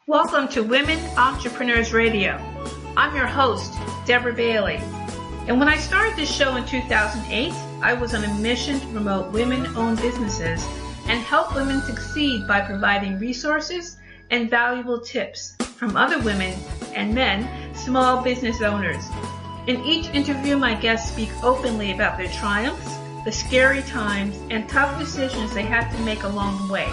Welcome to Women Entrepreneurs Radio. I'm your host, Deborah Bailey. And when I started this show in 2008, I was on a mission to promote women-owned businesses and help women succeed by providing resources and valuable tips from other women and men, small business owners. In each interview, my guests speak openly about their triumphs, the scary times, and tough decisions they had to make along the way.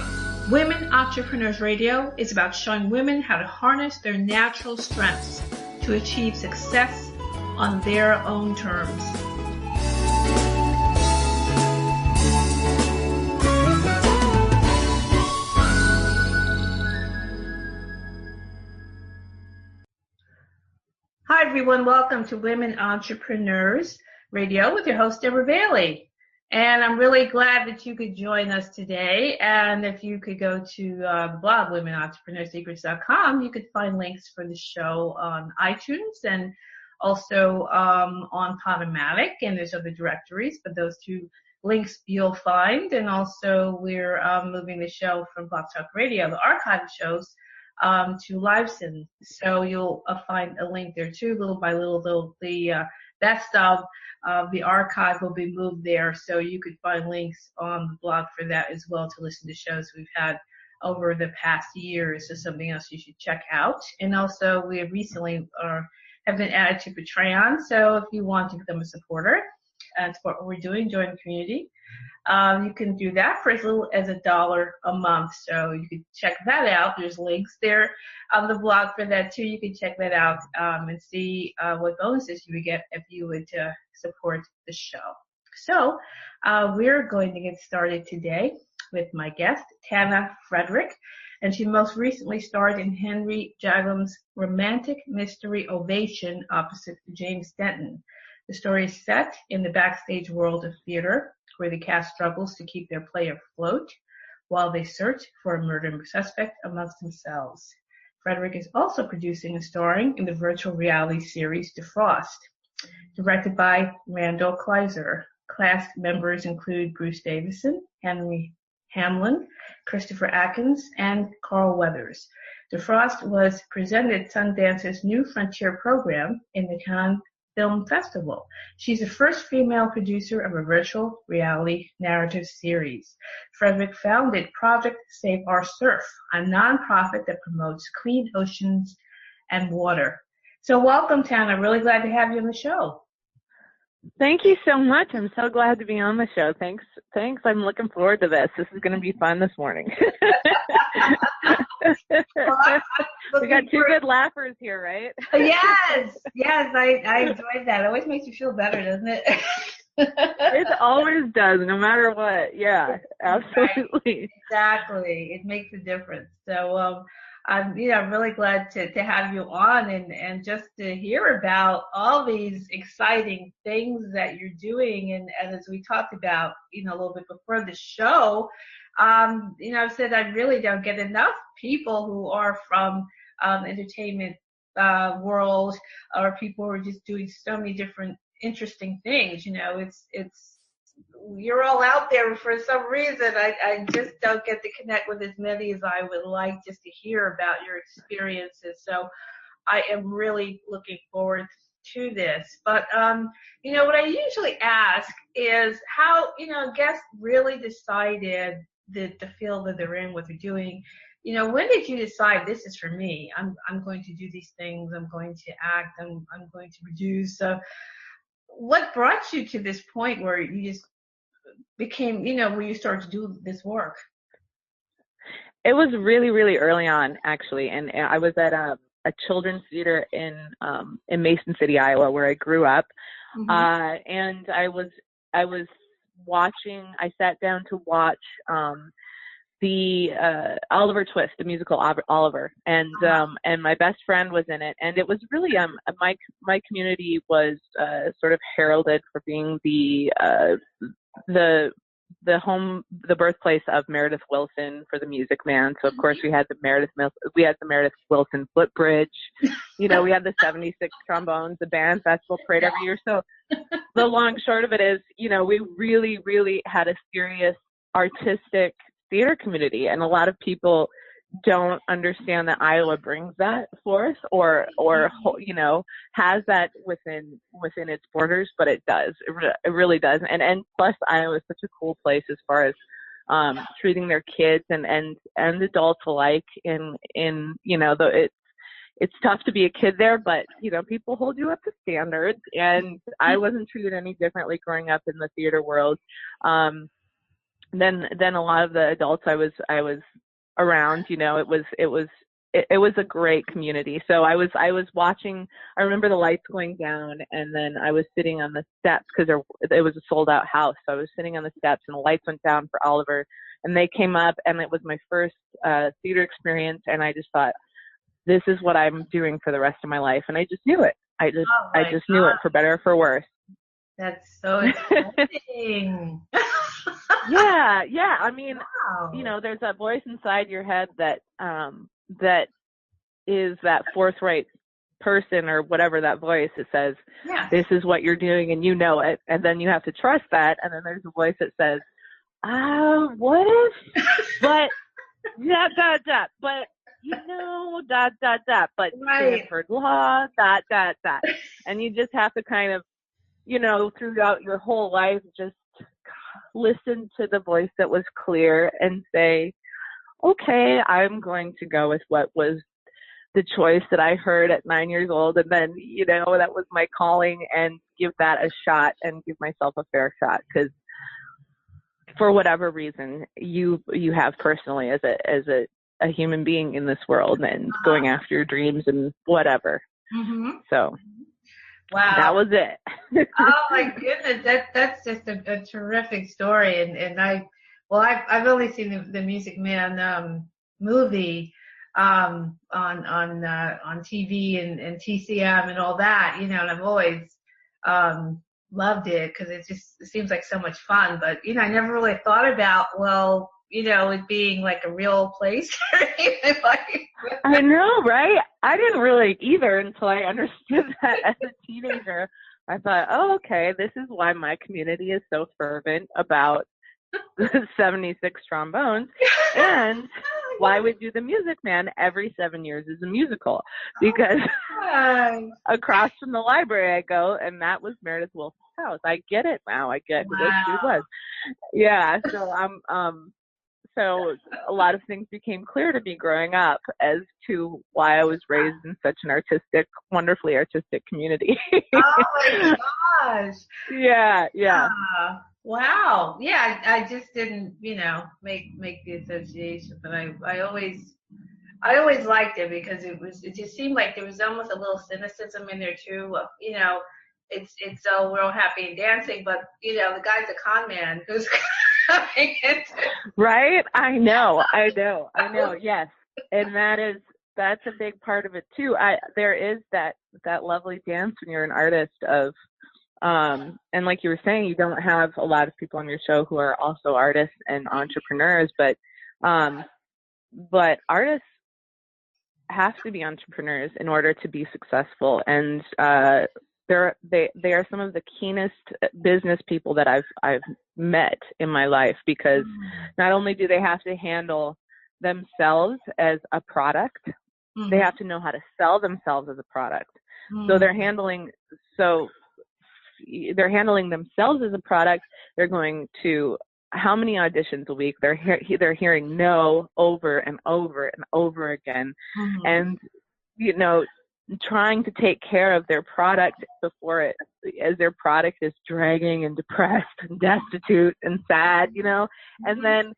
Women Entrepreneurs Radio is about showing women how to harness their natural strengths to achieve success on their own terms. Hi, everyone. Welcome to Women Entrepreneurs Radio with your host, Deborah Bailey. And I'm really glad that you could join us today. And if you could go to the blog, womenentrepreneursecrets.com, you could find links for the show on iTunes and also on Podomatic. And there's other directories, but those two links you'll find. And also we're moving the show from Blog Talk Radio, the archived shows, to Livesyn. So you'll find a link there too. Little by little, the best of the archive will be moved there, so you could find links on the blog for that as well to listen to shows we've had over the past years. So something else you should check out. And also we have recently have been added to Patreon, so if you want to become a supporter and support what we're doing, join the community, you can do that for as little as $1 a month. So you can check that out. There's links there on the blog for that too. You can check that out and see what bonuses you would get if you would support the show. So we're going to get started today with my guest, Tanna Frederick, and she most recently starred in Henry Jaglom's romantic mystery Ovation opposite James Denton. The story is set in the backstage world of theater, where the cast struggles to keep their play afloat while they search for a murder suspect amongst themselves. Frederick is also producing and starring in the virtual reality series Defrost, directed by Randal Kleiser. Cast members include Bruce Davison, Henry Hamlin, Christopher Atkins, and Carl Weathers. Defrost was presented at Sundance's New Frontier program in the Cannes Film Festival. She's the first female producer of a virtual reality narrative series. Frederick founded Project Save Our Surf, a nonprofit that promotes clean oceans and water. So welcome, Tanna. Really glad to have you on the show. Thank you so much. I'm so glad to be on the show. Thanks. I'm looking forward to this. This is going to be fun this morning. We got two good laughers here, right? Yes, I enjoyed that. It always makes you feel better, doesn't it? It always does, no matter what. Yeah, absolutely. Right. Exactly. It makes a difference. So I'm really glad to have you on and just to hear about all these exciting things that you're doing. And as we talked about, a little bit before the show, I've said I really don't get enough people who are from entertainment world or people who are just doing so many different interesting things. It's you're all out there for some reason. I just don't get to connect with as many as I would like just to hear about your experiences. So I am really looking forward to this. But, what I usually ask is how, guests really decided the field that they're in, what they're doing. When did you decide this is for me? I'm going to do these things. I'm going to act. I'm going to produce. What brought you to this point where you just became, where you started to do this work? It was really, really early on, actually. And I was at a children's theater in Mason City, Iowa, where I grew up. Mm-hmm. And I was watching, I sat down to watch the Oliver Twist, the musical Oliver, and my best friend was in it, and it was really my community was sort of heralded for being the birthplace of Meredith Willson for the Music Man. So of course we had the Meredith Willson footbridge. We had the 76 trombones, the band festival parade every year. So the long short of it is, we really, really had a serious artistic theater community, and a lot of people don't understand that Iowa brings that forth or you know, has that within its borders, but it does. It really does. And plus Iowa is such a cool place as far as treating their kids and adults alike in you know, it's tough to be a kid there, but you know, people hold you up to standards, and I wasn't treated any differently growing up in the theater world. Then a lot of the adults I was around, you know, it was a great community. So I was watching, I remember the lights going down, and then I was sitting on the steps because it was a sold out house. So I was sitting on the steps and the lights went down for Oliver, and they came up, and it was my first theater experience. And I just thought, this is what I'm doing for the rest of my life. And I just knew it. I just knew it, for better or for worse. That's so exciting. Yeah. I mean, wow. You know, there's that voice inside your head that is that forthright person or whatever that voice that says, this is what you're doing and you know it. And then you have to trust that. And then there's a voice that says, what if, but, but, you know, but Stanford law, and you just have to kind of, you know, throughout your whole life, just listen to the voice that was clear and say, okay, I'm going to go with what was the choice that I heard at 9 years old. And then, you know, that was my calling, and give that a shot and give myself a fair shot. Because for whatever reason you have personally as a human being in this world and going after your dreams and whatever. So wow, that was it. Oh my goodness, that's just a terrific story. And I've only seen the Music Man movie on TV and TCM and all that, you know, and I've always loved it because it seems like so much fun. But you know, I never really thought about, well, you know, it being like a real place. I know, right? I didn't really either until I understood that as a teenager. I thought, oh, okay, this is why my community is so fervent about the 76 trombones, and why we do the Music Man every 7 years is a musical, because across from the library I go, and that was Meredith Willson's house. I get it now. I get what she was. Yeah, so so a lot of things became clear to me growing up as to why I was raised in such an wonderfully artistic community. Oh my gosh. Yeah. Wow. Yeah, I just didn't, you know, make the association, but I always liked it because it just seemed like there was almost a little cynicism in there too. You know, it's so we're all happy and dancing, but you know, the guy's a con man who's right? I know. Yes. And that's a big part of it too. There is that lovely dance when you're an artist of, and like you were saying, you don't have a lot of people on your show who are also artists and entrepreneurs, but artists have to be entrepreneurs in order to be successful. And, they are some of the keenest business people that I've met in my life, because not only do they have to handle themselves as a product, they have to know how to sell themselves as a product. So they're handling themselves as a product. They're going to how many auditions a week? They're hearing no over and over and over again, and you know, trying to take care of their product as their product is dragging and depressed and destitute and sad, you know, and then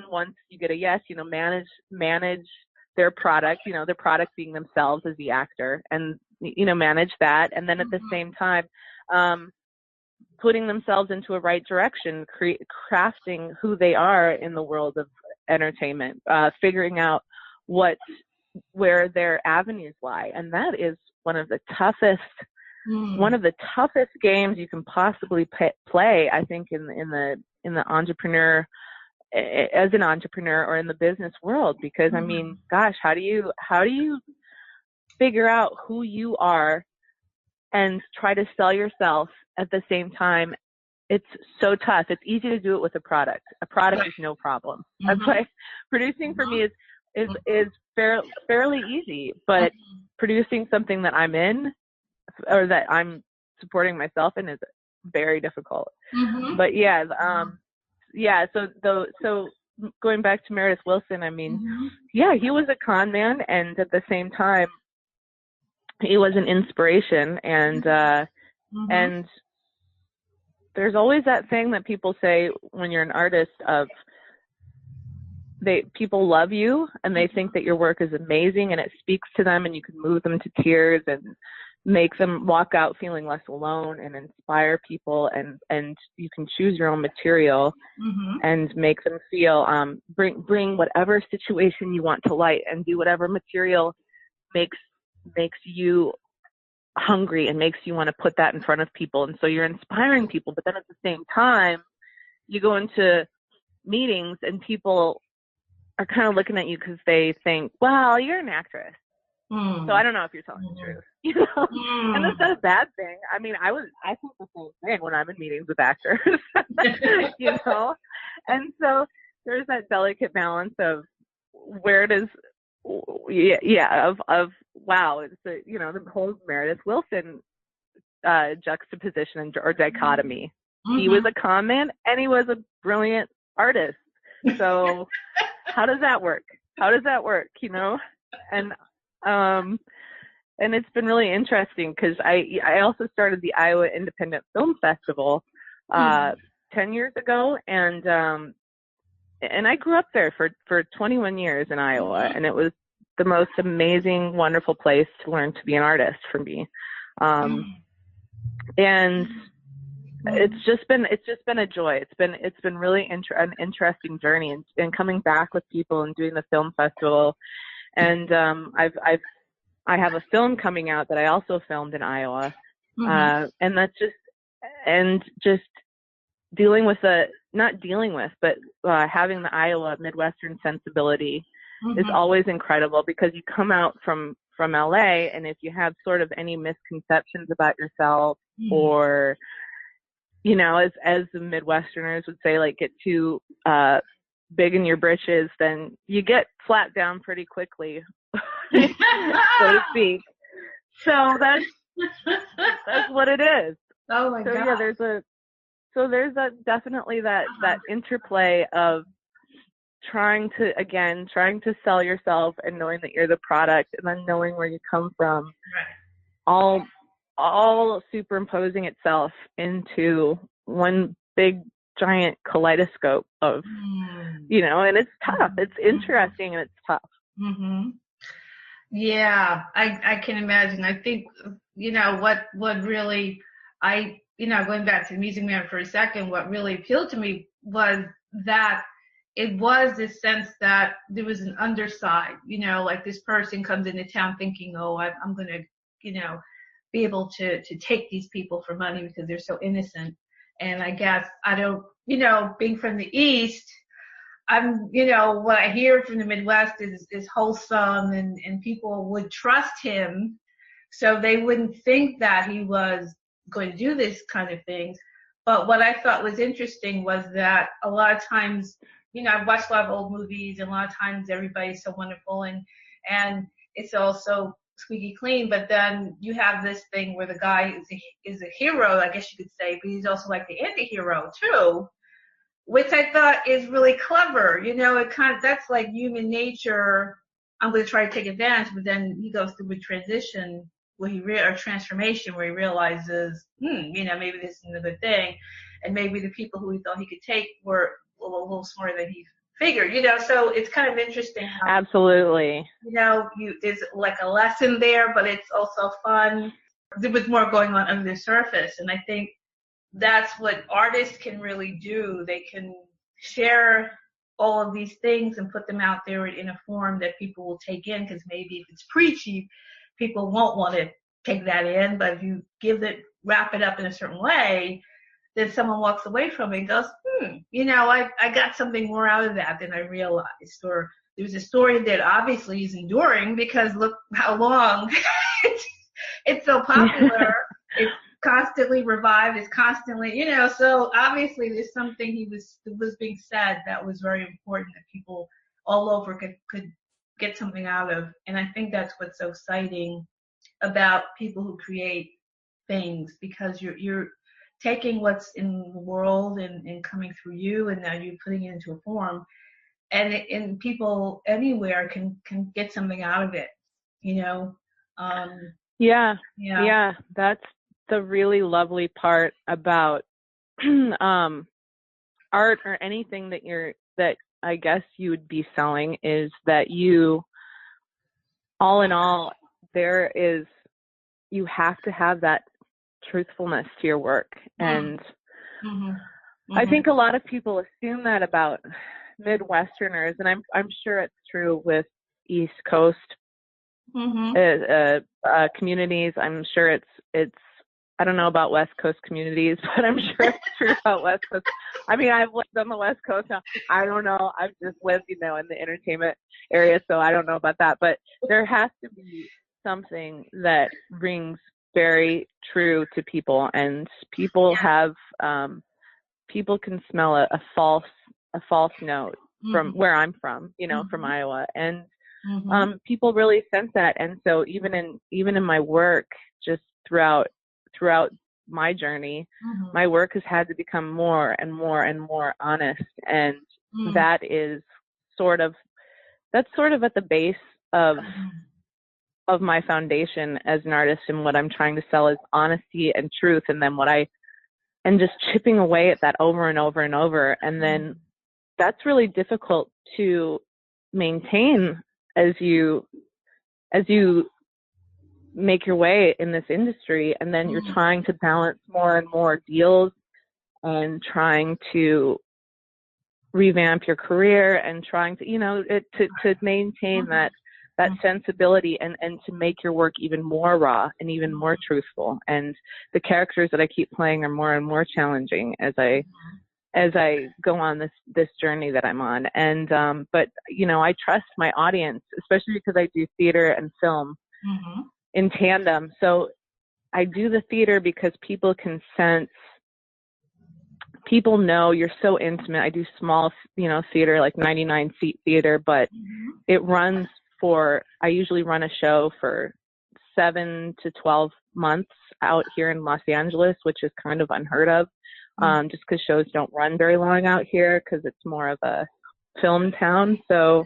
once you get a yes, you know, manage their product, you know, their product being themselves as the actor, and, you know, manage that. And then at the same time, putting themselves into a right direction, crafting who they are in the world of entertainment, figuring out where their avenues lie. And that is one of the toughest games you can possibly play, I think, in the entrepreneur, as an entrepreneur or in the business world, because I mean, gosh, how do you figure out who you are and try to sell yourself at the same time it's so tough. It's easy to do it with a product. A product is no problem. That's why producing for me is fairly easy, but producing something that I'm in or that I'm supporting myself in is very difficult. But so going back to Meredith Willson, I mean, he was a con man, and at the same time, he was an inspiration, and there's always that thing that people say when you're an artist of people love you and they think that your work is amazing and it speaks to them and you can move them to tears and make them walk out feeling less alone and inspire people, and you can choose your own material and make them feel bring whatever situation you want to light and do whatever material makes you hungry and makes you want to put that in front of people. And so you're inspiring people, but then at the same time you go into meetings and people are kind of looking at you because they think, well, you're an actress, so I don't know if you're telling the truth, you know. And that's not a bad thing. I mean, I think the same thing when I'm in meetings with actors, you know. And so there's that delicate balance of where does wow, it's the whole Meredith Willson juxtaposition or dichotomy. He was a con man and he was a brilliant artist. So how does that work? You know? And it's been really interesting because I also started the Iowa Independent Film Festival 10 years ago, and I grew up there for 21 years in Iowa, and it was the most amazing, wonderful place to learn to be an artist for me. And it's just been a joy. It's been really an interesting journey, and coming back with people and doing the film festival. And I have a film coming out that I also filmed in Iowa, and that's just dealing with having the Iowa Midwestern sensibility is always incredible, because you come out from LA, and if you have sort of any misconceptions about yourself, or as the Midwesterners would say, like, get too big in your britches, then you get flat down pretty quickly, so to speak. So that's what it is. Oh my God. Yeah, there's definitely that interplay of trying to sell yourself and knowing that you're the product, and then knowing where you come from, all superimposing itself into one big giant kaleidoscope of, and it's tough. It's interesting and it's tough. Yeah, I can imagine. I think, what really, going back to the Music Man for a second, what really appealed to me was that it was this sense that there was an underside, like this person comes into town thinking, oh, I'm going to, be able to take these people for money because they're so innocent. And I guess I don't, being from the East, I'm, what I hear from the Midwest is wholesome, and people would trust him, so they wouldn't think that he was going to do this kind of things. But what I thought was interesting was that a lot of times, I've watched a lot of old movies, and a lot of times everybody's so wonderful, and it's also squeaky clean, but then you have this thing where the guy is a hero, I guess you could say, but he's also like the anti-hero too, which I thought is really clever. That's like human nature. I'm going to try to take advantage, but then he goes through a transition or transformation where he realizes, maybe this isn't a good thing, and maybe the people who he thought he could take were a little smarter than he figured, so it's kind of interesting how, absolutely, there's like a lesson there, but it's also fun. There was more going on under the surface, and I think that's what artists can really do. They can share all of these things and put them out there in a form that people will take in, because maybe if it's preachy, people won't want to take that in, but if you wrap it up in a certain way, then someone walks away from it and goes, I got something more out of that than I realized. Or there's a story that obviously is enduring because look how long it's so popular. constantly revived, is constantly, so obviously there's something was being said that was very important that people all over could get something out of. And I think that's what's so exciting about people who create things, because you're taking what's in the world and coming through you, and now you're putting it into a form, and people anywhere can get something out of it, Yeah, that's the really lovely part about art or anything that I guess you would be selling, is that you, all in all, you have to have that truthfulness to your work. And I think a lot of people assume that about Midwesterners, and I'm sure it's true with East Coast communities. I'm sure it's I don't know about West Coast communities, but I'm sure it's true about West Coast. I mean, I've lived on the West Coast now. I don't know. I've just lived, in the entertainment area, so I don't know about that. But there has to be something that rings very true to people, and people have people can smell a false note from where I'm from, from Iowa, and people really sense that. And so even in my work, just throughout my journey, my work has had to become more and more and more honest, and that's sort of at the base of my foundation as an artist, and what I'm trying to sell is honesty and truth, and then and just chipping away at that over and over and over. And then that's really difficult to maintain as you make your way in this industry. And then you're trying to balance more and more deals, and trying to revamp your career, and trying to, to maintain that sensibility, and to make your work even more raw and even more truthful. And the characters that I keep playing are more and more challenging as I go on this journey that I'm on. And but I trust my audience, especially because I do theater and film in tandem. So I do the theater because people can sense, people know you're so intimate. I do small, theater, like 99 seat theater, but it runs I usually run a show for 7 to 12 months out here in Los Angeles, which is kind of unheard of, just because shows don't run very long out here, because it's more of a film town. So,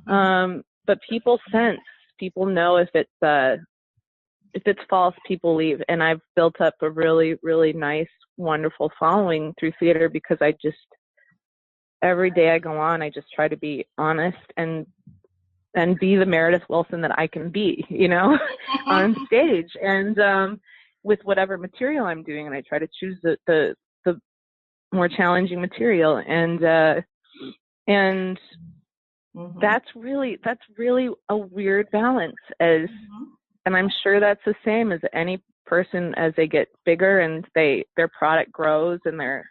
but people know if it's false, people leave. And I've built up a really, really nice, wonderful following through theater, because every day I go on, I just try to be honest and be the Meredith Wilson that I can be, on stage, and with whatever material I'm doing. And I try to choose the more challenging material, and that's really a weird balance, and I'm sure that's the same as any person as they get bigger and their product grows and their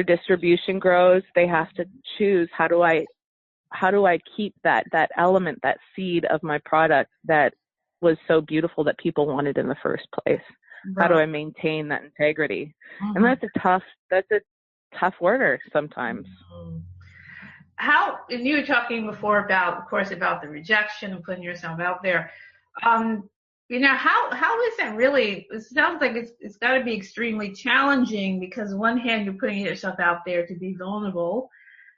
distribution grows. They have to choose, how do I keep that element, that seed of my product that was so beautiful that people wanted in the first place? Right. How do I maintain that integrity? And that's a tough order sometimes. And you were talking before about, of course, about the rejection and putting yourself out there. How is that really? It sounds like it's got to be extremely challenging, because on one hand you're putting yourself out there to be vulnerable,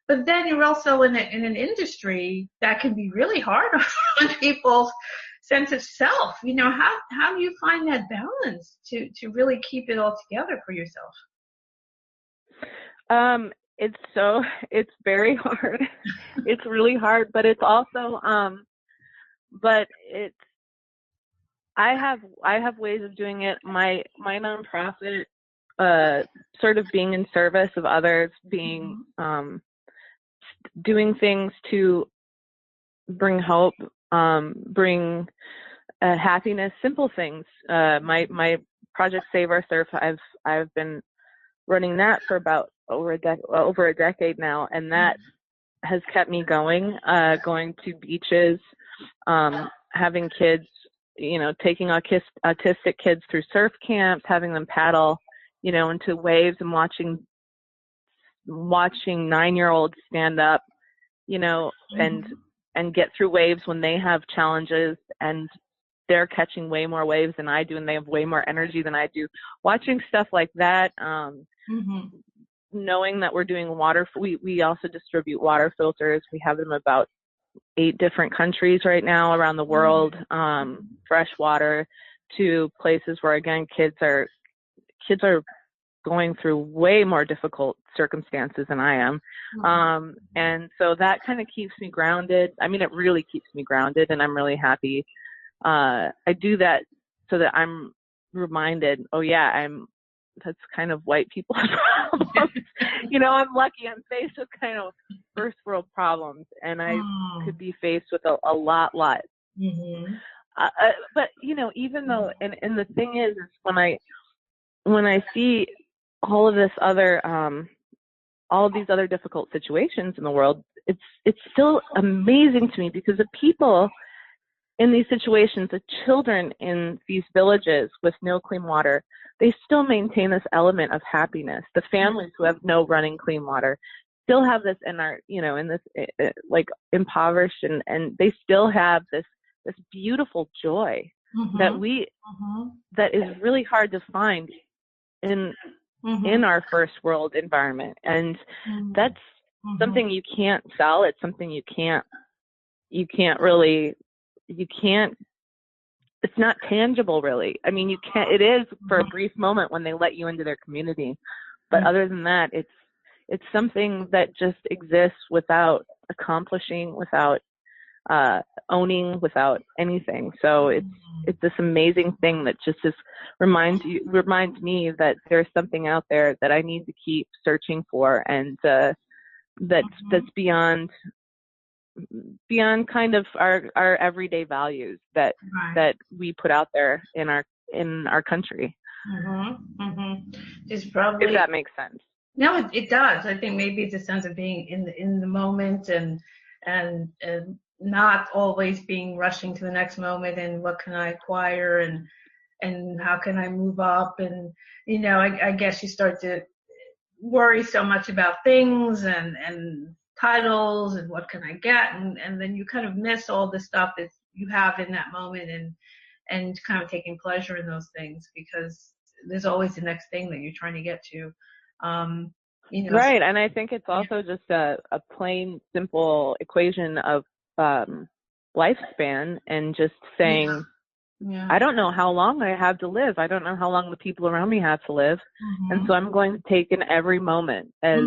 but then you're also in an industry that can be really hard on people's sense of self. How do you find that balance to really keep it all together for yourself? It's very hard. It's really hard, but it's also, I have ways of doing it. My nonprofit, sort of being in service of others, being, doing things to bring hope, bring happiness, simple things. My project Save Our Surf, I've been running that for about over a decade now, and that has kept me going to beaches, having kids taking autistic kids through surf camps, having them paddle, into waves and watching 9-year-olds stand up, and get through waves when they have challenges and they're catching way more waves than I do and they have way more energy than I do. Watching stuff like that, knowing that we're doing water, we also distribute water filters. We have them about 8 different countries right now around the world, fresh water to places where, again, kids are going through way more difficult circumstances than I am. And so that kind of keeps me grounded. I mean, it really keeps me grounded, and I'm really happy. I do that so that I'm reminded, that's kind of white people's problems. I'm lucky. I'm faced with kind of first world problems, and I could be faced with a lot. But, even though, and the thing is when I see all of these other difficult situations in the world, it's still amazing to me, because the people in these situations, the children in these villages with no clean water, they still maintain this element of happiness. The families who have no running clean water still have this in our, in this like impoverished, and they still have this beautiful joy that is really hard to find in our first world environment. And that's something you can't sell. It's something it's not tangible, really. I mean, it is for a brief moment when they let you into their community. But other than that, it's something that just exists without accomplishing, without owning, without anything. So it's this amazing thing that just reminds me that there's something out there that I need to keep searching for, and that's beyond kind of our everyday values that we put out there in our country. It's probably, if that makes sense. No, it does. I think maybe it's a sense of being in the moment and not always being rushing to the next moment and what can I acquire and how can I move up, and I guess you start to worry so much about things and titles and what can I get, and then you kind of miss all the stuff that you have in that moment and kind of taking pleasure in those things, because there's always the next thing that you're trying to get to. Right. And I think it's also just a plain, simple equation of lifespan, and just saying, I don't know how long I have to live. I don't know how long the people around me have to live. And so I'm going to take in every moment as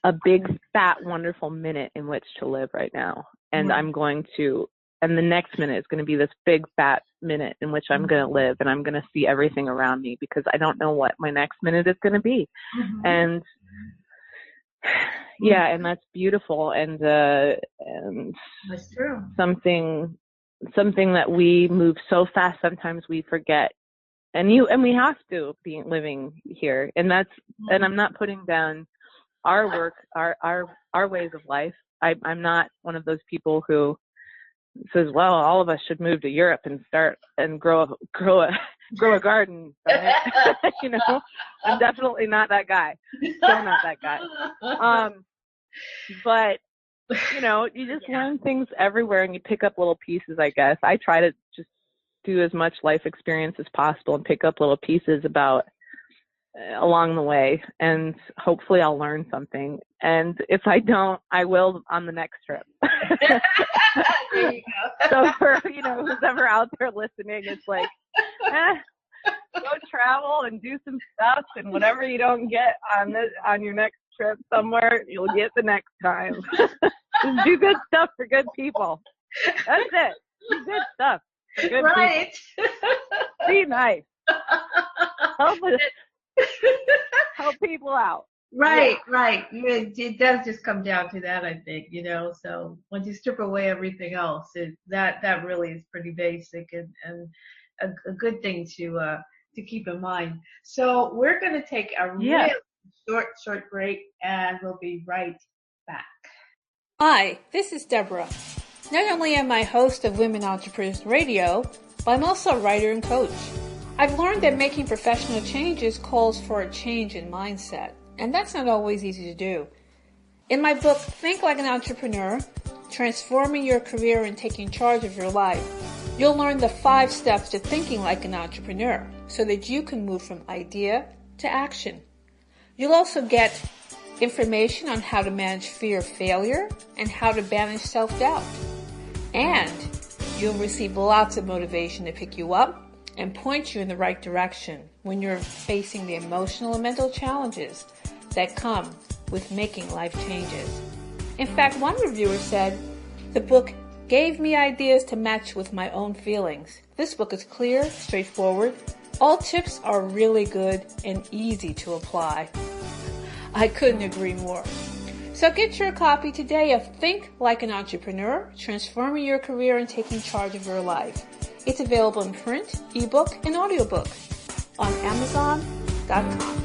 a big, fat, wonderful minute in which to live right now. And and the next minute is going to be this big, fat minute in which I'm going to live, and I'm going to see everything around me, because I don't know what my next minute is going to be. And and that's beautiful. And that's true. Something that we move so fast, sometimes we forget. And we have to be living here. And and I'm not putting down our work, our ways of life. I'm not one of those people who says, well, all of us should move to Europe and start and grow a garden. I'm definitely not that guy. Still not that guy. But you just learn things everywhere, and you pick up little pieces, I guess. I try to just do as much life experience as possible and pick up little pieces along the way, and hopefully I'll learn something. And if I don't, I will on the next trip. There you go. So for who's ever out there listening, it's like, go travel and do some stuff, and whatever you don't get on your next trip somewhere, you'll get the next time. Just do good stuff for good people. That's it. Do good stuff for good people. Be nice. Help people out. Right. It does just come down to that, I think, so once you strip away everything else, that really is pretty basic and a good thing to keep in mind. So we're going to take a really short break, and we'll be right back. Hi, this is Deborah. Not only am I host of Women Entrepreneurs Radio, but I'm also a writer and coach. I've learned that making professional changes calls for a change in mindset, and that's not always easy to do. In my book, Think Like an Entrepreneur, Transforming Your Career and Taking Charge of Your Life, you'll learn the 5 steps to thinking like an entrepreneur so that you can move from idea to action. You'll also get information on how to manage fear of failure and how to banish self-doubt. And you'll receive lots of motivation to pick you up and point you in the right direction when you're facing the emotional and mental challenges that come with making life changes. In fact, one reviewer said, the book gave me ideas to match with my own feelings. This book is clear, straightforward. All tips are really good and easy to apply. I couldn't agree more. So get your copy today of Think Like an Entrepreneur, Transforming Your Career and Taking Charge of Your Life. It's available in print, ebook, and audiobook on Amazon.com.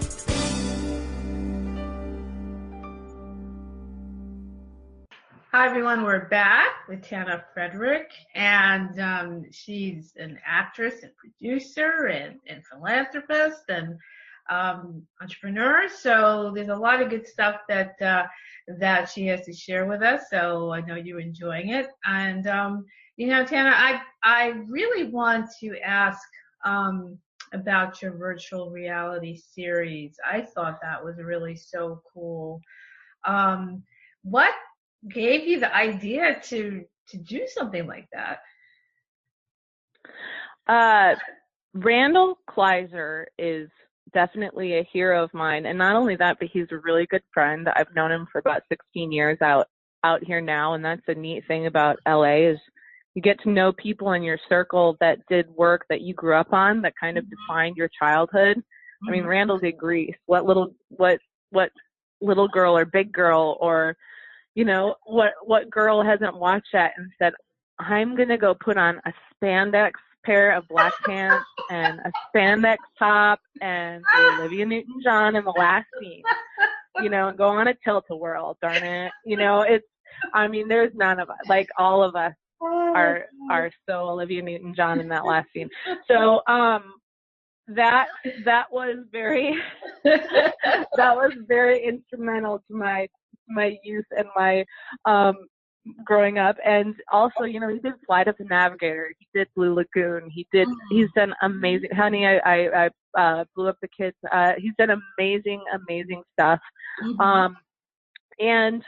Hi everyone, we're back with Tanna Frederick, and she's an actress and producer and philanthropist and entrepreneur. So there's a lot of good stuff that she has to share with us. So I know you're enjoying it. And Tanna, I really want to ask about your virtual reality series. I thought that was really so cool. What gave you the idea to do something like that? Randal Kleiser is definitely a hero of mine, and not only that, but he's a really good friend. I've known him for about 16 years out here now, and that's the neat thing about LA is you get to know people in your circle that did work that you grew up on that kind of defined your childhood. I mean, Randall did Grease. What little girl or big girl or what girl hasn't watched that and said, I'm going to go put on a spandex pair of black pants and a spandex top and Olivia Newton-John in the last scene, and go on a tilt-a-whirl, darn it. There's none of us, like all of us are so Olivia Newton-John in that last scene. So, that was very, that was very instrumental to my youth and my growing up. And also, he did Flight of the Navigator, he did Blue Lagoon, he's done amazing, Honey, I Blew Up the Kids, he's done amazing stuff. And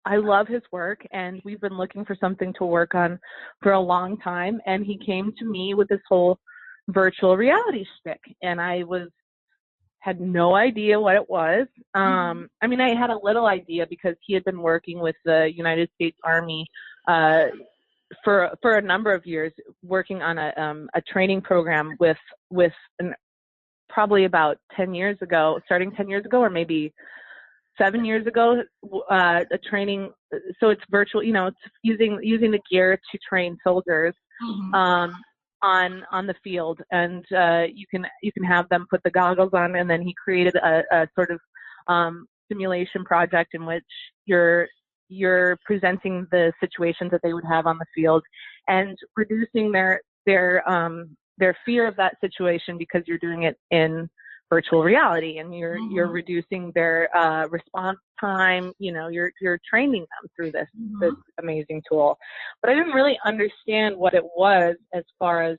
I love his work, and we've been looking for something to work on for a long time, and he came to me with this whole virtual reality shtick, and I had no idea what it was. I had a little idea because he had been working with the United States Army for a number of years, working on a training program with probably about 10 years ago, starting 10 years ago, or maybe 7 years ago, a training. So it's virtual, it's using the gear to train soldiers on the field, and you can have them put the goggles on, and then he created a sort of simulation project in which you're presenting the situations that they would have on the field and reducing their fear of that situation because you're doing it in virtual reality, and you're reducing their response time. You're training them through this amazing tool. But I didn't really understand what it was as far as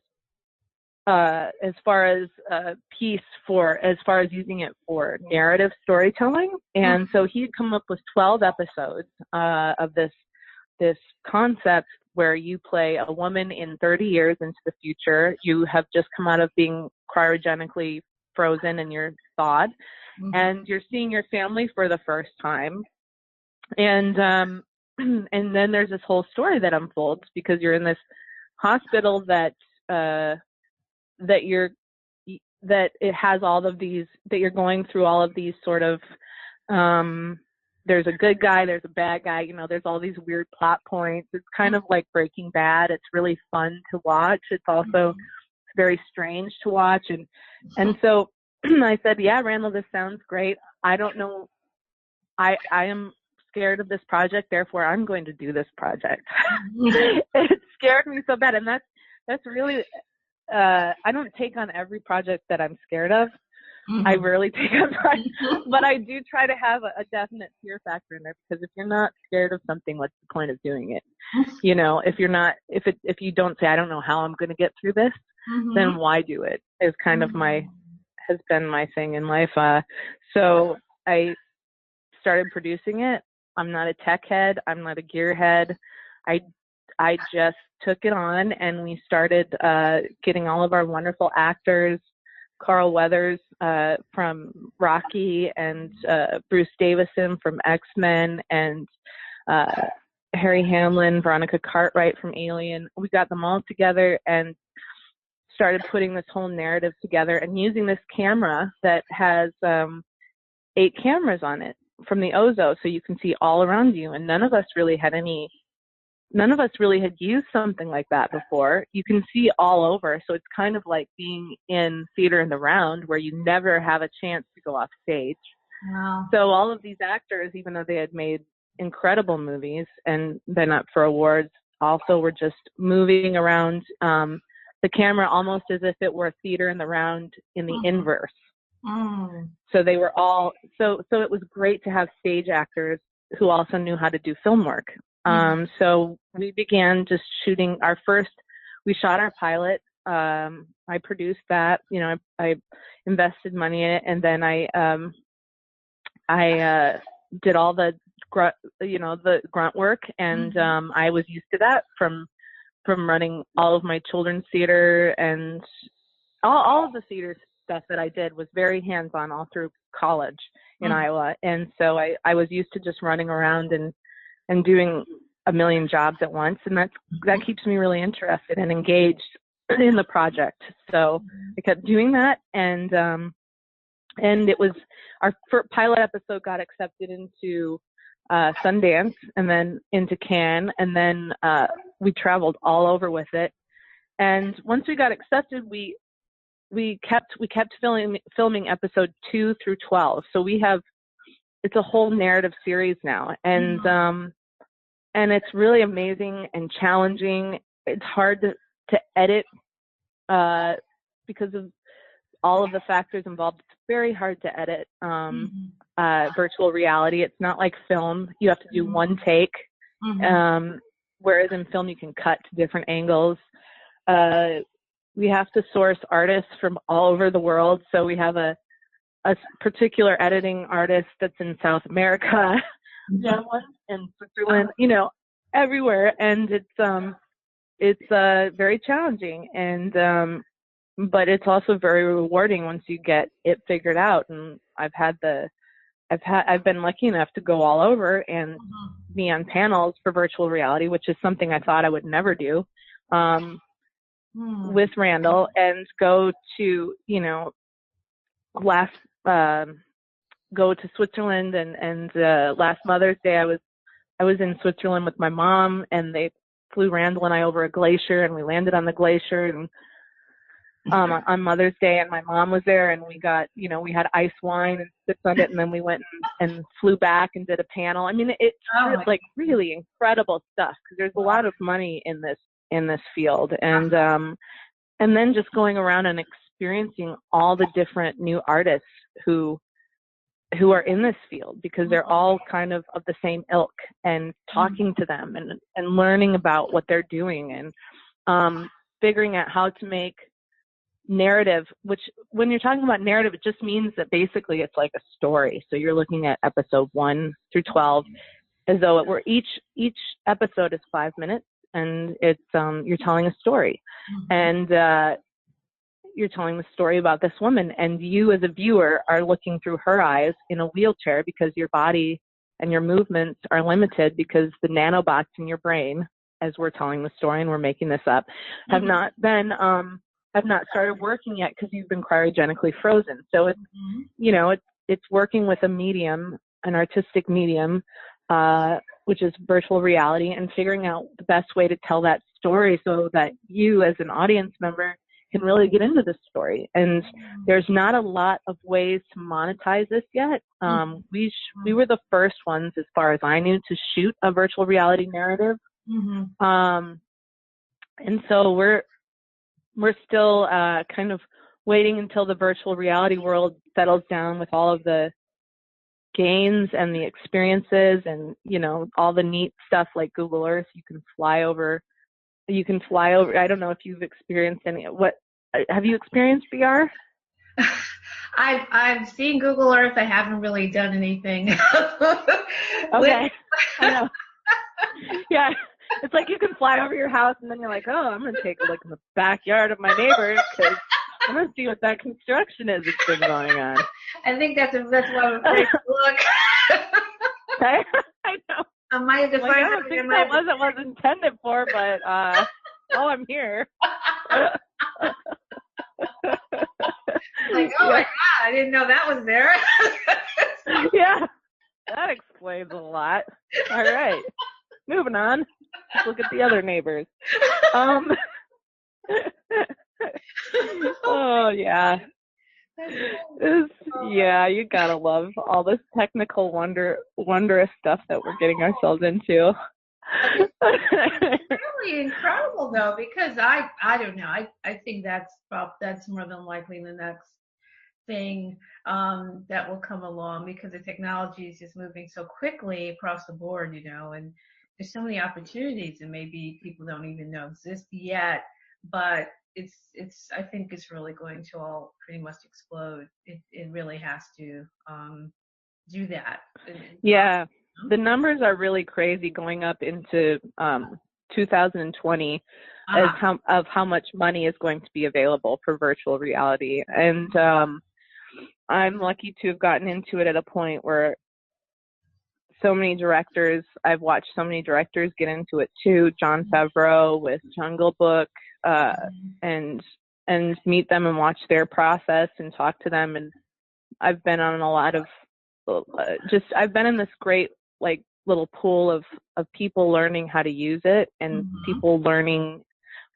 using it for narrative storytelling. And so he had come up with 12 episodes of this concept where you play a woman in 30 years into the future. You have just come out of being cryogenically frozen and you're thawed, and you're seeing your family for the first time, and then there's this whole story that unfolds because you're in this hospital that it has all of these, that you're going through all of these sort of there's a good guy, there's a bad guy, there's all these weird plot points. It's kind of like Breaking Bad. It's really fun to watch. It's also very strange to watch. And so I said, yeah, Randall, this sounds great. I don't know. I am scared of this project, therefore I'm going to do this project. It scared me so bad. And that's really, I don't take on every project that I'm scared of. I rarely take on projects, but I do try to have a definite fear factor in there, because if you're not scared of something, what's the point of doing it? You know, if you don't say, I don't know how I'm going to get through this, then why do it? Is kind of has been my thing in life. So I started producing it. I'm not a tech head. I'm not a gear head. I just took it on, and we started getting all of our wonderful actors, Carl Weathers from Rocky, and Bruce Davison from X-Men, and Harry Hamlin, Veronica Cartwright from Alien. We got them all together and started putting this whole narrative together, and using this camera that has 8 cameras on it from the Ozo, so you can see all around you. And none of us really had used something like that before. You can see all over, so it's kind of like being in theater in the round, where you never have a chance to go off stage. Wow. So all of these actors, even though they had made incredible movies and been up for awards, also were just moving around the camera almost as if it were theater in the round in the inverse. So they were all, so it was great to have stage actors who also knew how to do film work. So we began just shooting we shot our pilot. I produced that, you know, I invested money in it, and then I did all the grunt work, and I was used to that from running all of my children's theater, and all of the theater stuff that I did was very hands-on all through college in Iowa. And so I was used to just running around and doing a million jobs at once. And that keeps me really interested and engaged in the project. So I kept doing that. And it was our first pilot episode got accepted into Sundance, and then into Cannes, and then we traveled all over with it. And once we got accepted, we kept filming episode 2 through 12. So it's a whole narrative series now, and it's really amazing and challenging. It's hard to edit because of all of the factors involved. It's very hard to edit virtual reality. It's not like film. You have to do one take, whereas in film you can cut to different angles. We have to source artists from all over the world. So we have a particular editing artist that's in South America, and Switzerland, you know, everywhere. And it's very challenging, and but it's also very rewarding once you get it figured out. And I've been lucky enough to go all over and be on panels for virtual reality, which is something I thought I would never do, with Randal, and go to, you know, go to Switzerland, and last Mother's Day I was in Switzerland with my mom, and they flew Randal and I over a glacier, and we landed on the glacier, and on Mother's Day, and my mom was there, and we had ice wine and sipped on it, and then we went and flew back and did a panel. I mean, it's like really incredible stuff, because there's a lot of money in this field, and then just going around and experiencing all the different new artists who are in this field, because they're all kind of the same ilk, and talking to them and learning about what they're doing, and figuring out how to make narrative, which when you're talking about narrative, it just means that basically it's like a story. So you're looking at episode 1 through 12 as though it were each episode is 5 minutes, and it's you're telling a story, and you're telling the story about this woman, and you as a viewer are looking through her eyes in a wheelchair, because your body and your movements are limited, because the nanobots in your brain, as we're telling the story, and we're making this up, have not started working yet, because you've been cryogenically frozen. So it's, you know, it's working with a medium, an artistic medium, which is virtual reality, and figuring out the best way to tell that story so that you as an audience member can really get into this story. And there's not a lot of ways to monetize this yet. We were the first ones, as far as I knew, to shoot a virtual reality narrative. And so we're still kind of waiting until the virtual reality world settles down with all of the gains and the experiences and, you know, all the neat stuff like Google Earth. You can fly over. I don't know if you've experienced have you experienced VR? I've seen Google Earth. I haven't really done anything. Okay. I know. Yeah. It's like you can fly over your house and then you're like, oh, I'm going to take a look in the backyard of my neighbor because I'm going to see what that construction is that's been going on. I think that's why I'm afraid to look. I know. I might have to find I don't think that was intended for, but I'm here. Like, oh my God, I didn't know that was there. Yeah, that explains a lot. All right, moving on. Let's look at the other neighbors. Oh yeah. You gotta love all this technical wondrous stuff that we're getting ourselves into. It's really incredible though, because I don't know. I think that's more than likely the next thing that will come along, because the technology is just moving so quickly across the board, you know, and there's so many opportunities that maybe people don't even know exist yet, but I think it's really going to all pretty much explode. It really has to do that. Yeah, the numbers are really crazy going up into 2020 of how much money is going to be available for virtual reality. And I'm lucky to have gotten into it at a point where I've watched so many directors get into it too. Jon Favreau with Jungle Book, and meet them and watch their process and talk to them. And I've been on a lot of I've been in this great like little pool of people learning how to use it, and people learning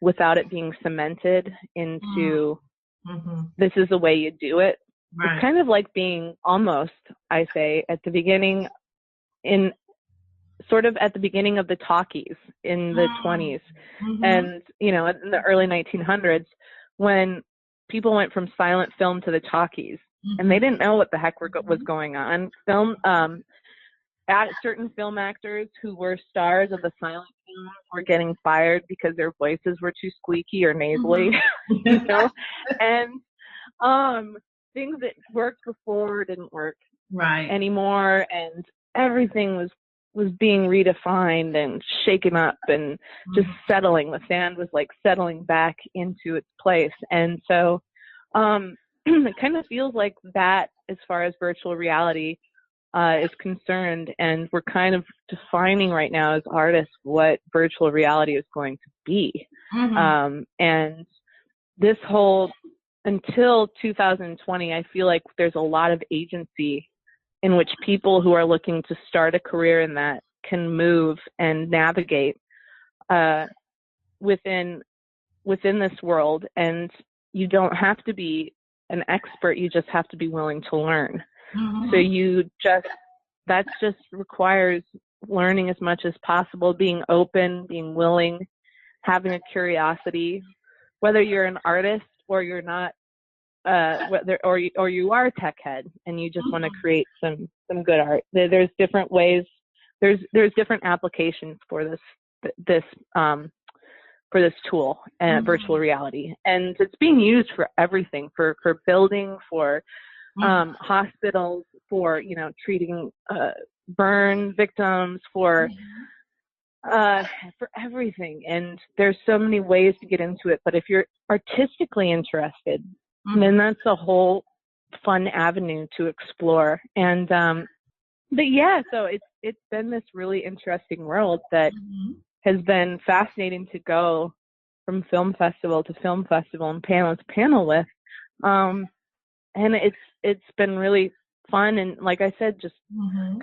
without it being cemented into this is the way you do it. Right. It's kind of like being almost, I say, at the beginning of the talkies in the 20s. And, you know, in the early 1900s, when people went from silent film to the talkies, and they didn't know what the heck was going on. Certain film actors who were stars of the silent film were getting fired because their voices were too squeaky or nasally, you know, and things that worked before didn't work anymore, and everything was being redefined and shaken up and just settling. The sand was like settling back into its place. And so it kind of feels like that as far as virtual reality is concerned, and we're kind of defining right now as artists what virtual reality is going to be. And this whole, until 2020, I feel like there's a lot of agency in which people who are looking to start a career in that can move and navigate within this world. And you don't have to be an expert, you just have to be willing to learn. So that just requires learning as much as possible, being open, being willing, having a curiosity, whether you're an artist or you're not, or you are a tech head and you just want to create some good art. There's different ways. There's different applications for this tool and virtual reality, and it's being used for everything, for building, for hospitals, for, you know, treating burn victims, for everything. And there's so many ways to get into it, but if you're artistically interested, then that's a whole fun avenue to explore. And but yeah, so it's been this really interesting world that has been fascinating to go from film festival to film festival and panel to panel with. And it's been really fun, and like I said, just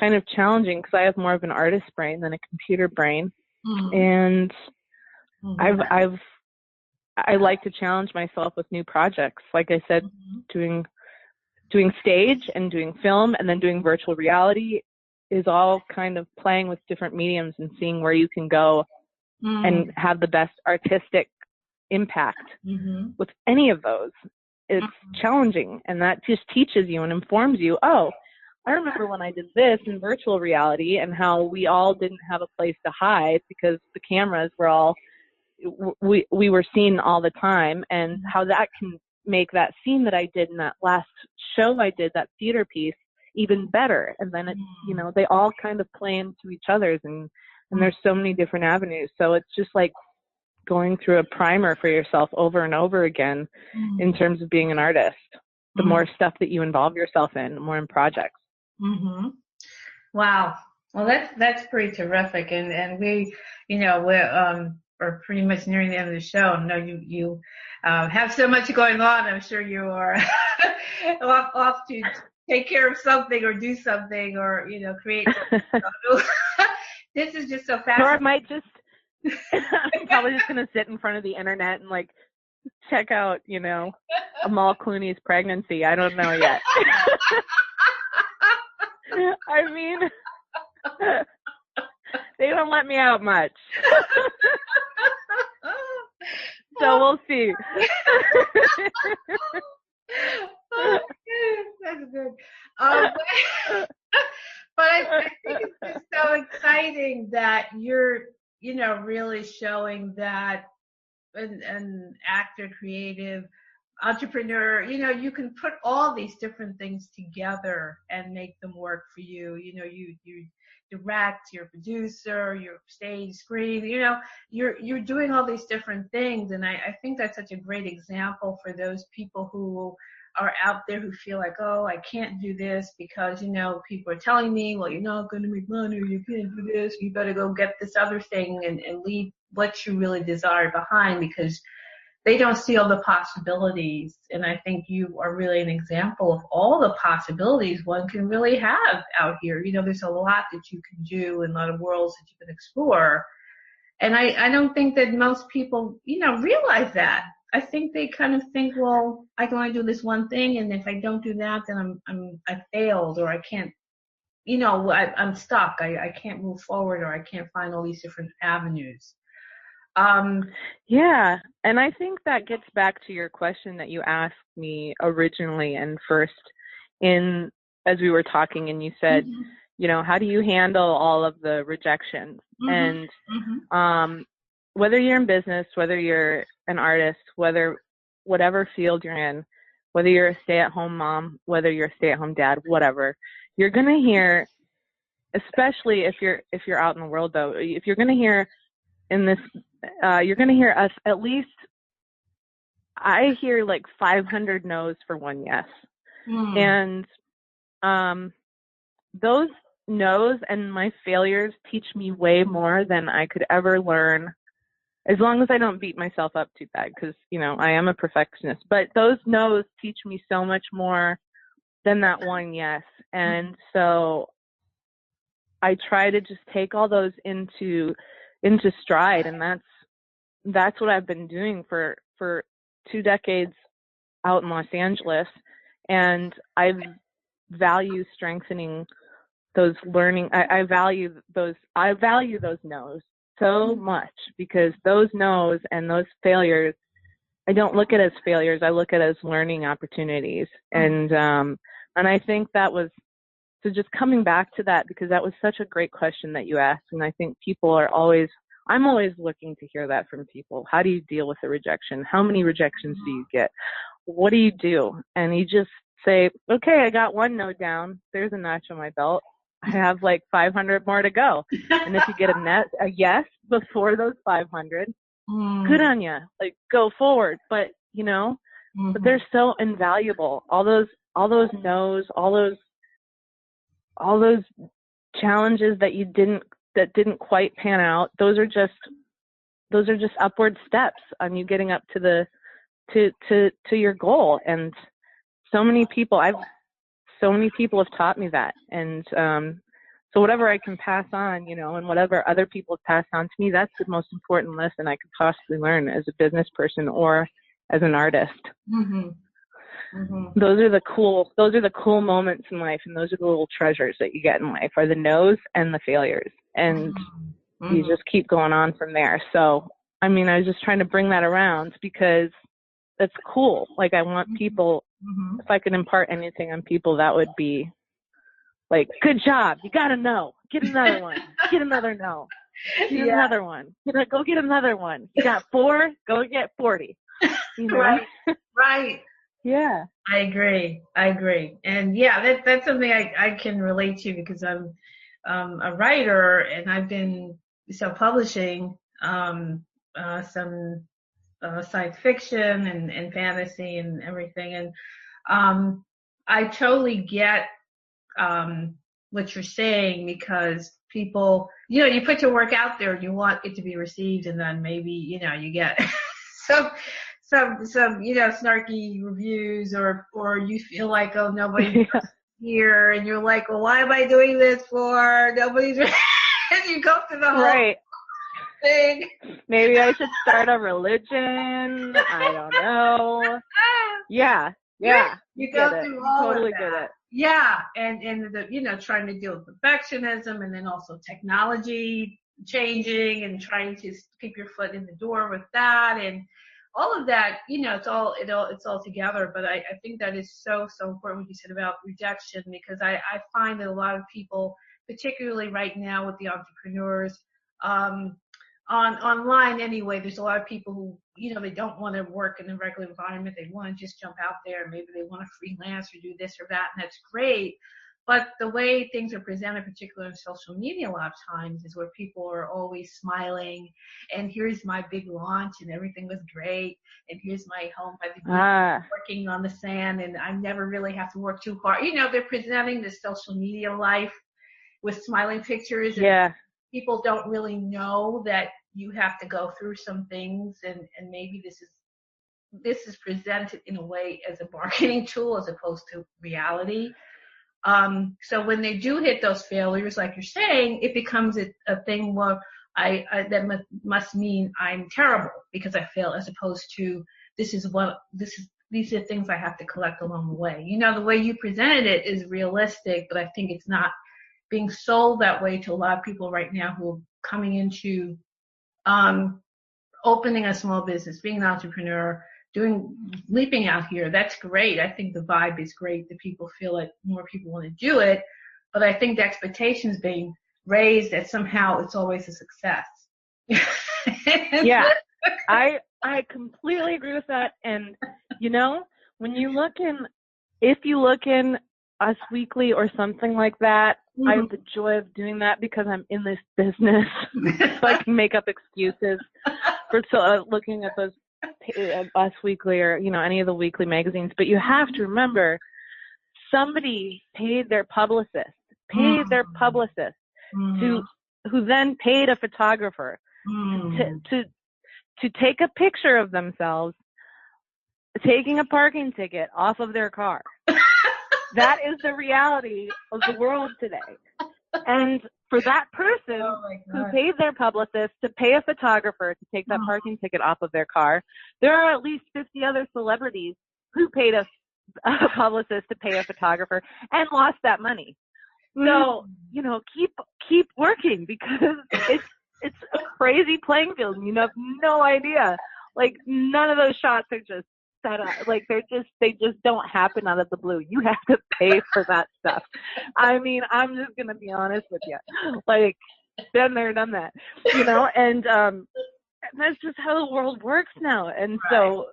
kind of challenging, because I have more of an artist brain than a computer brain. And I like to challenge myself with new projects. Like I said, doing stage and doing film and then doing virtual reality is all kind of playing with different mediums and seeing where you can go and have the best artistic impact with any of those. It's challenging, and that just teaches you and informs you, oh, I remember when I did this in virtual reality and how we all didn't have a place to hide because the cameras were all, we were seen all the time, and how that can make that scene that I did in that last show I did, that theater piece, even better. And then it, you know, they all kind of play into each other's, and there's so many different avenues. So it's just like going through a primer for yourself over and over again in terms of being an artist. The more stuff that you involve yourself in, the more in projects. Wow. Well, that's pretty terrific. And we, you know, we're pretty much nearing the end of the show. I know you have so much going on. I'm sure you are off to take care of something or do something or, you know, create something. This is just so fascinating. Or I might just, I'm probably just going to sit in front of the internet and like check out, you know, Amal Clooney's pregnancy. I don't know yet. I mean, they don't let me out much. So we'll see. That's good. But I think it's just so exciting that you're, you know, really showing that an actor, creative, entrepreneur, you know, you can put all these different things together and make them work for you. You know, you direct, you're a producer, you're stage, screen, you know, you're doing all these different things. And I think that's such a great example for those people who are out there who feel like, oh, I can't do this because, you know, people are telling me, well, you're not going to make money, or you can't do this, you better go get this other thing and leave what you really desire behind, because they don't see all the possibilities. And I think you are really an example of all the possibilities one can really have out here. You know, there's a lot that you can do and a lot of worlds that you can explore. And I don't think that most people, you know, realize that. I think they kind of think, well, I can only do this one thing, and if I don't do that, then I failed, or I can't, you know, I'm stuck. I can't move forward, or I can't find all these different avenues. Yeah, and I think that gets back to your question that you asked me originally and first as we were talking, and you said, you know, how do you handle all of the rejections? And whether you're in business, whether you're an artist, whatever field you're in, whether you're a stay-at-home mom, whether you're a stay-at-home dad, whatever, you're going to hear, especially if you're out in the world though, if you're going to hear in this, you're going to hear us at least, I hear like 500 no's for one yes. And those no's and my failures teach me way more than I could ever learn, as long as I don't beat myself up too bad, because, you know, I am a perfectionist. But those no's teach me so much more than that one yes. And so I try to just take all those into stride, and that's what I've been doing for 2 decades out in Los Angeles. And I value strengthening those learning. I value those no's so much, because those no's and those failures, I don't look at as failures. I look at as learning opportunities. And I think that was, so just coming back to that, because that was such a great question that you asked. And I think I'm always looking to hear that from people. How do you deal with the rejection? How many rejections do you get? What do you do? And you just say, okay, I got one no down. There's a notch on my belt. I have like 500 more to go. And if you get a yes before those 500, good on you. Like, go forward. But, you know, but they're so invaluable. All those no's, all those challenges that didn't quite pan out. Those are just upward steps on you getting up to your goal. And so many people have taught me that. And So whatever I can pass on, you know, and whatever other people pass on to me, that's the most important lesson I could possibly learn as a business person or as an artist. Mm-hmm. Mm-hmm. Those are the cool moments in life, and those are the little treasures that you get in life, are the no's and the failures. And Mm-hmm. you just keep going on from there. So, I mean, I was just trying to bring that around because it's cool. Like, I want people, if I could impart anything on people, that would be like, good job. You got to know. Get another one. Get another no. Get another one. Go get another one. You got 4, go get 40. You know? Right. Yeah. I agree. And yeah, that's something I can relate to because I'm a writer and I've been self-publishing some science fiction and fantasy and everything. And I totally get what you're saying because people, you know, you put your work out there and you want it to be received, and then maybe, you know, you get some you know, snarky reviews or you feel like, oh, nobody's here, and you're like, well, why am I doing this for? Nobody's and you go through the whole thing. Maybe I should start a religion. I don't know. Yeah. You go through all totally of that. Get it. Yeah, and the, you know, trying to deal with perfectionism and then also technology changing and trying to keep your foot in the door with that and all of that, you know, it's all together. But I think that is so important what you said about rejection, because I find that a lot of people, particularly right now with the entrepreneurs, online anyway, there's a lot of people who, you know, they don't want to work in a regular environment. They want to just jump out there. Maybe they want to freelance or do this or that, and that's great. But the way things are presented, particularly on social media a lot of times, is where people are always smiling, and here's my big launch, and everything was great, and here's my home by the beach, working on the sand, and I never really have to work too hard. You know, they're presenting this social media life with smiling pictures, and people don't really know that you have to go through some things, and maybe this is presented in a way as a marketing tool as opposed to reality. So when they do hit those failures, like you're saying, it becomes a thing where that must mean I'm terrible because I failed, as opposed to these are things I have to collect along the way. You know, the way you presented it is realistic, but I think it's not being sold that way to a lot of people right now who are coming into opening a small business, being an entrepreneur, leaping out here. That's great. I think the vibe is great that people feel like more people want to do it, but I think the expectations being raised that somehow it's always a success. Yeah, I completely agree with that. And you know, if you look in Us Weekly or something like that, I have the joy of doing that because I'm in this business, so I can make up excuses for looking at those Us Weekly or, you know, any of the weekly magazines. But you have to remember, somebody paid their publicist, who then paid a photographer to take a picture of themselves taking a parking ticket off of their car. That is the reality of the world today. And for that person who paid their publicist to pay a photographer to take that parking ticket off of their car, there are at least 50 other celebrities who paid a publicist to pay a photographer and lost that money. So, you know, keep working, because it's a crazy playing field and you have no idea. Like, none of those shots are just set up. Like, they just don't happen out of the blue. You have to pay for that stuff. I mean, I'm just gonna be honest with you. Like, been there, done that, you know. And that's just how the world works now. And so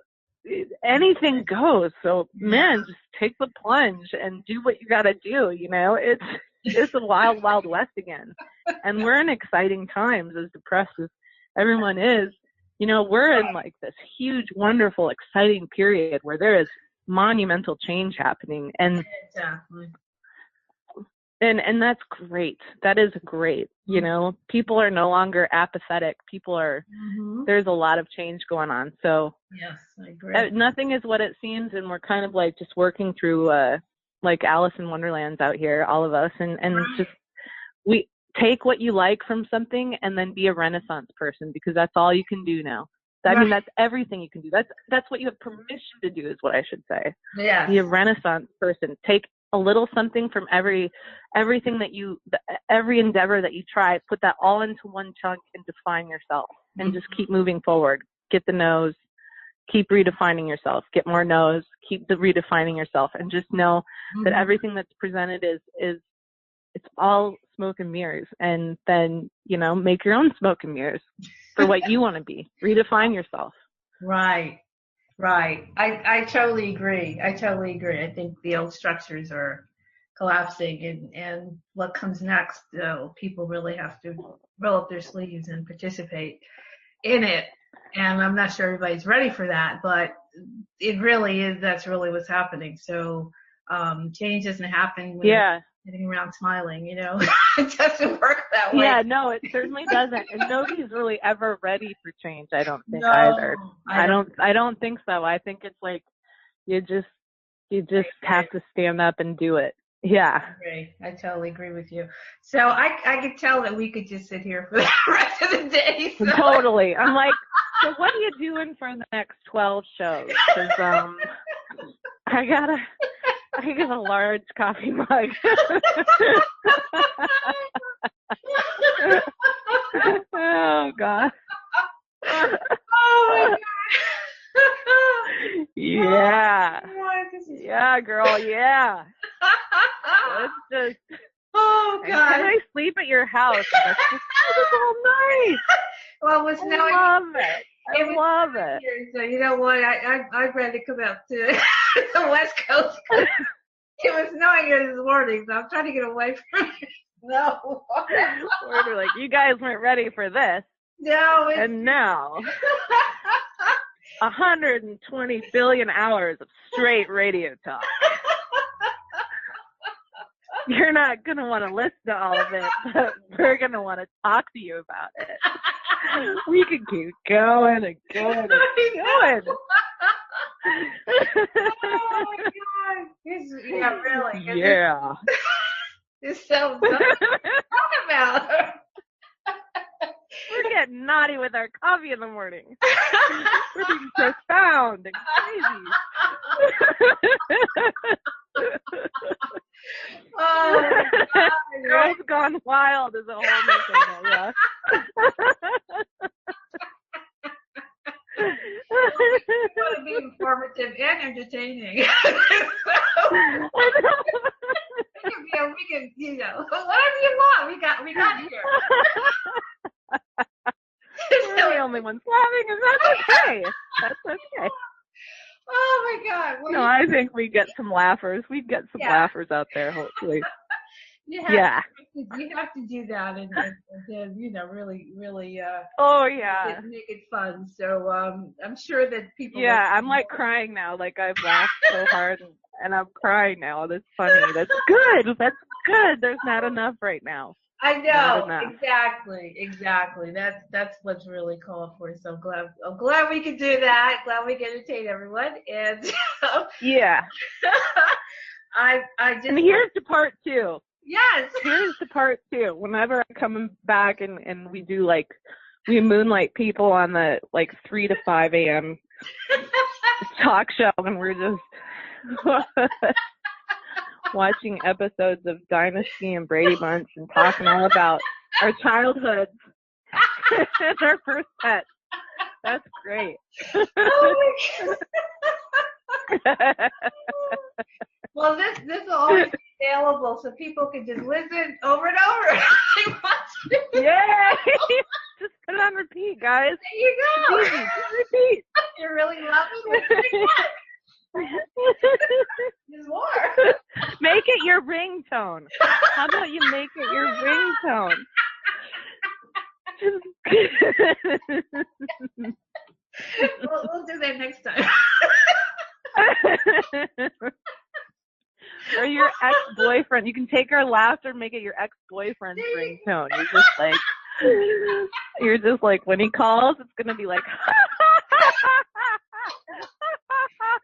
anything goes. So man, just take the plunge and do what you got to do. You know, it's a wild, wild west again. And we're in exciting times, as depressed as everyone is. You know, we're in like this huge, wonderful, exciting period where there is monumental change happening. And and that's great. That is great. You know, people are no longer apathetic. People are, there's a lot of change going on. So yes, I agree. Nothing is what it seems. And we're kind of like just working through, like Alice in Wonderland's out here, all of us, and just we take what you like from something and then be a Renaissance person, because that's all you can do now. I mean, that's everything you can do. That's what you have permission to do, is what I should say. Yeah. Be a Renaissance person. Take a little something from everything that every endeavor that you try, put that all into one chunk and define yourself, and just keep moving forward. Get the no's, keep redefining yourself. Get more no's, keep redefining yourself, and just know that everything that's presented is it's all smoke and mirrors. And then, make your own smoke and mirrors for what you want to be. Redefine yourself. Right. I totally agree. I think the old structures are collapsing, and what comes next, people really have to roll up their sleeves and participate in it. And I'm not sure everybody's ready for that, but it really is. That's really what's happening. So change doesn't happen when you're sitting around smiling, It doesn't work that way. Yeah, no, it certainly doesn't. And nobody's really ever ready for change, I don't think either. I don't think so. I think it's like you just have to stand up and do it. Yeah. I totally agree with you. So I could tell that we could just sit here for the rest of the day. So. Totally. I'm like, so what are you doing for the next 12 shows? Because I got a large coffee mug. Oh, God. Oh, my God. Yeah. Yeah, girl, yeah. Let's just... Oh, God. Can I sleep at your house? Let's just do this all night. Well, it was snowing. I love it. Here, so you know what? I'd rather come out to the West Coast. It was snowing here this morning, so I'm trying to get away from it. No. We're like, you guys weren't ready for this. No. And now, 120 billion hours of straight radio talk. You're not going to want to listen to all of it, but we're going to want to talk to you about it. We could keep going and going and going. Oh, my God. Yeah, really. Yeah. It's so dumb to talk about. We're getting naughty with our coffee in the morning. We're being profound and crazy. Oh, my God. Girls Gone Wild is a whole new thing now, yeah. It's going to be informative and entertaining. We can, whatever you want. We got here. We're the only ones laughing, and that's okay. That's okay. Oh my God. Well, no, I think we get some laughers. We get some laughers out there, hopefully. You have to do that and really make it fun. So I'm sure that people. Yeah, I'm like crying now. Like I've laughed so hard and I'm crying now. That's funny. That's good. That's good. There's not enough right now. I know. Exactly. That's what's really called for. So I'm glad we could do that. Glad we can entertain everyone. And yeah. And here's to part 2. Yes. Here's the part 2. Whenever I come back and we do we moonlight people on the 3 to 5 a.m. talk show, and we're just watching episodes of Dynasty and Brady Bunch and talking all about our childhoods and our first pets. That's great. Oh my God. Well, this will always be available, so people can just listen over and over if they want to. Yeah, just put it on repeat, guys. There you go. It's easy. Just repeat. You're really loving it. There's more. Make it your ringtone. How about you make it your ringtone? We'll do that next time. Or your ex-boyfriend. You can take our laughter and make it your ex-boyfriend's ringtone. You're just like, when he calls, it's going to be like,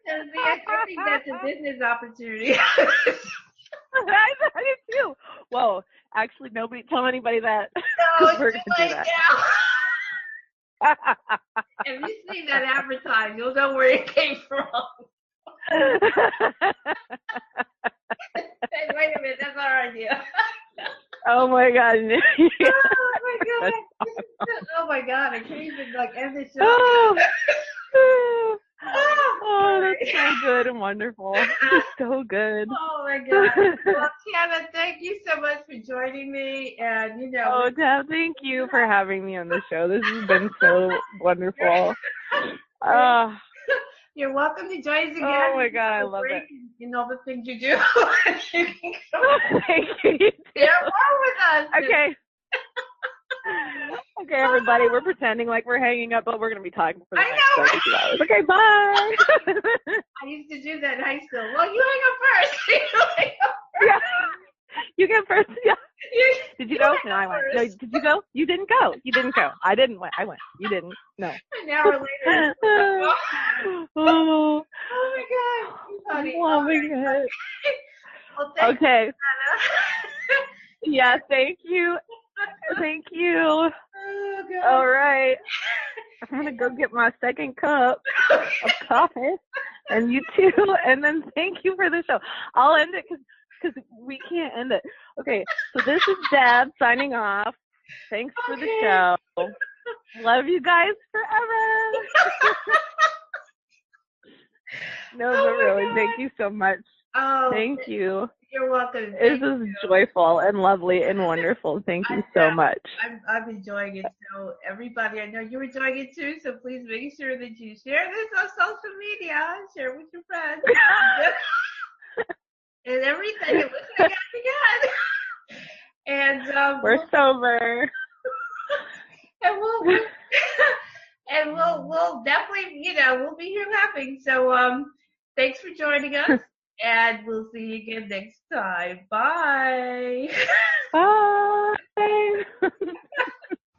I think that's a business opportunity. I do too. Whoa, Actually, nobody tell anybody that. No, We're it's gonna do like that. If you see that advertised, you'll know where it came from. Hey, wait a minute, that's our idea. Oh my God. Oh my God. Oh my God, I can't even end the show. Oh, that's so good and wonderful. It's so good. Oh my God. Well, Tanna, thank you so much for joining me. And Oh, Tab, thank you for having me on the show. This has been so wonderful. You're welcome to join us again. Oh my God, I love it. In all the things you do. Thank you. Share more with us. Okay. Okay, everybody, we're pretending like we're hanging up, but we're going to be talking for the next 32 hours. Okay, bye. I used to do that in high school. Well, you hang up first. Yeah. You get first. Yeah. Did you go? No, I went. No, did you go? You didn't go. You didn't go. I didn't went. I went. You didn't. No. An hour later. Oh my God. Funny. Oh my God. Well, thank you, okay. Yeah, thank you. Thank you. Oh, God. All right. I'm going to go get my second cup of coffee. And you too. And then thank you for the show. I'll end it because we can't end it. Okay, so this is Deb signing off. Thanks for the show. Love you guys forever. No, but really, God. thank you so much. Oh, thank you. You're welcome. This is joyful and lovely and wonderful. Thank you so much. I'm enjoying it. So everybody, I know you're enjoying it too. So please make sure that you share this on social media. Share with your friends. And everything. And listen again. And we're sober. And we'll definitely, we'll be here laughing. So thanks for joining us. And we'll see you again next time. Bye. Bye.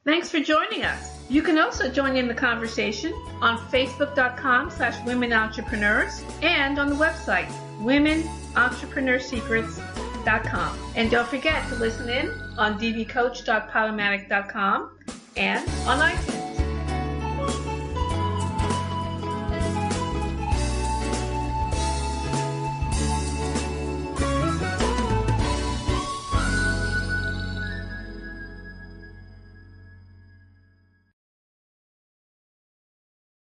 Thanks for joining us. You can also join in the conversation on facebook.com/women entrepreneurs and on the website womenentrepreneursecrets.com. And don't forget to listen in on dvcoach.podomatic.com and on iTunes.